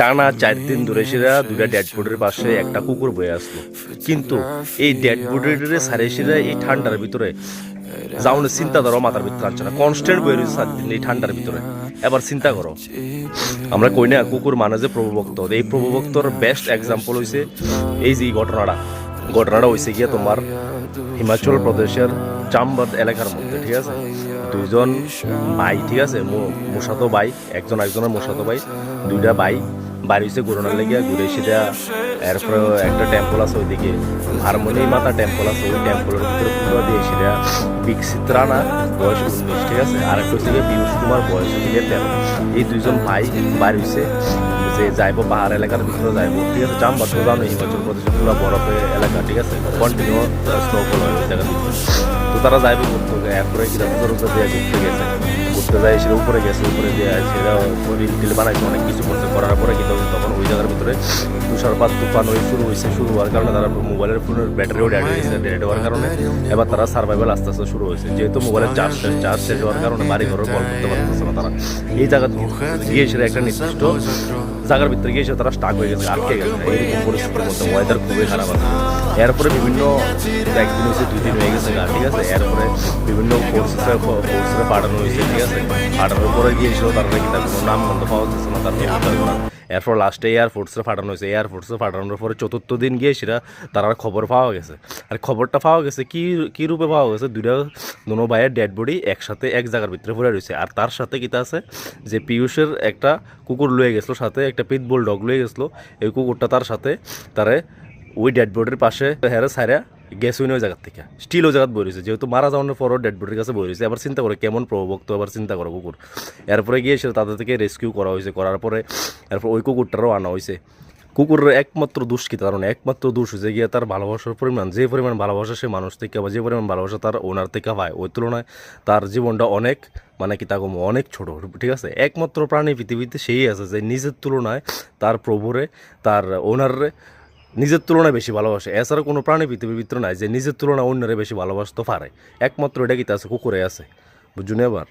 টানা 4 দিন ধরে সেরা দুইটা ডেড বডির পাশে একটা কুকুর বয়ে আসলো, কিন্তু এই ডেড বডির সারে সেরা এই ঠান্ডার ভিতরে যাওনের চিন্তা ধরো মাথার ভিতরে আনছে না, কনস্ট্যান্ট বয়ে রয়েছে 4 দিন এই ঠান্ডার ভিতরে। এবার চিন্তা করো, আমরা কই না কুকুর মানে যে প্রভুভক্ত, এই প্রভুভক্তর বেস্ট এক্সাম্পল হয়েছে এই যে ঘটনাটা হয়েছে গিয়ে তোমার হিমাচল প্রদেশের চাম্বাদ এলাকার মধ্যে। ঠিক আছে, দুইজন ভাই, ঠিক আছে, মোসাতো ভাই, একজনের মোসাতো ভাই, দুইটা ভাই বাড়ি হচ্ছে ঘুরানোর লেগে ঘুরে সেটা। এরপরে একটা টেম্পল আছে ওইদিকে, হারমোনি মাতা টেম্পল আছে, ওই টেম্পলের ভিতরে পুরো দিয়ে সেটা বিকশিত রানা বয়স 19, ঠিক আছে, আর একটা হচ্ছে পীযূষ কুমার বয়স হচ্ছে 13। এই দুইজন ভাই বাড়ি হচ্ছে যে যাইবো পাহাড় এলাকার ভিতরে যাইবো, ঠিক আছে। চাম্বার তো জানো হিমাচল প্রদেশের পুরো বরফের এলাকা, ঠিক আছে, কন্টিনিউ স্নোফল হয় ওই জায়গাতে। তো তারা যাইবো ঘুরতে, এরপরে কিলোমিটার দিয়ে ঘুরতে গেছে, ঘুরতে যায় সেটা উপরে গেছে, উপরে দিয়ে সেটা রিল টিল বানাইছে, অনেক কিছু করছে, করার পরে কিন্তু তখন ওই জায়গার ভিতরে তুষারপাত তুফান ওই শুরু হওয়ার কারণে তারা মোবাইলের ফোনের ব্যাটারিও ডেড হওয়ার কারণে এবার তারা সার্ভাইভাল আস্তে আস্তে শুরু হয়েছে, যেহেতু মোবাইলের চার্জ শেষ হওয়ার কারণে বাড়ি ঘরও কল করতে পারতেছে না তারা। এই জায়গা গিয়ে সেটা একটা নির্দিষ্ট জায়গার ভিতরে গিয়ে তারা স্টাক হয়ে গেছে, আটকে গেছে। এইরকম পরিস্থিতির মধ্যে ওয়েদার খুবই খারাপ আছে। এরপরে বিভিন্ন একদিন হয়েছে, 2 দিন হয়ে গেছে, ঠিক আছে। এরপরে বিভিন্ন ফোর্সে পাঠানো হয়েছে, ঠিক আছে। পাঠানোর পরে গিয়েছিল তারা নাকি তার কোনো নাম গন্ধ পাওয়া যাচ্ছে না, তার এরপর লাস্টে এয়ারফোর্সে পাঠানো হয়েছে। এয়ারফোর্সে পাঠানোর পরে 4th দিন গিয়ে সেটা তারা খবর পাওয়া গেছে। আর খবরটা পাওয়া গেছে কি রূপে পাওয়া গেছে, দুনো ভাইয়ের ডেড বডি একসাথে এক জায়গার ভিতরে পড়ে রয়েছে। আর তার সাথে কিতা আছে যে পীযূষের একটা কুকুর লয়ে গেছিলো, সাথে একটা পিটবুল ডগ লয়ে গেছিলো। এই কুকুরটা তার সাথে তারে ওই ডেড বডির পাশে হেরে সাইরা গেছে ওই জায়গার থেকে, স্টিল ওই জায়গায় বই রয়েছে, যেহেতু মারা যাওয়ার পরও ডেড বডির কাছে বই রয়েছে। এবার চিন্তা করে কেমন প্রভুভক্ত, এবার চিন্তা করো কুকুর। এরপরে গিয়ে সে তাদের থেকে রেস্কিউ করা হয়েছে, করার পরে এরপর ওই কুকুরটারও আনা হয়েছে। কুকুরের একমাত্র দোষ কি, কারণ একমাত্র দোষ হয়েছে গিয়ে তার ভালোবাসার পরিমাণ, যে পরিমাণ ভালোবাসা সে মানুষ থেকে বা যে পরিমাণ ভালোবাসা তার ওনার থেকে পায়, ওই তুলনায় তার জীবনটা অনেক মানে কি তাকে অনেক ছোট, ঠিক আছে। একমাত্র প্রাণী পৃথিবীতে সেই আছে যে নিজের তুলনায় তার প্রভুরে, তার ওনারে নিজের তুলনায় বেশি ভালোবাসে। এছাড়া কোনো প্রাণী পৃথিবীর ভিতরে নাই যে নিজের তুলনায় অন্যরে বেশি ভালোবাসতে পারে। একমাত্র এটা কি আছে, কুকুরে আছে, বুঝুন এবার।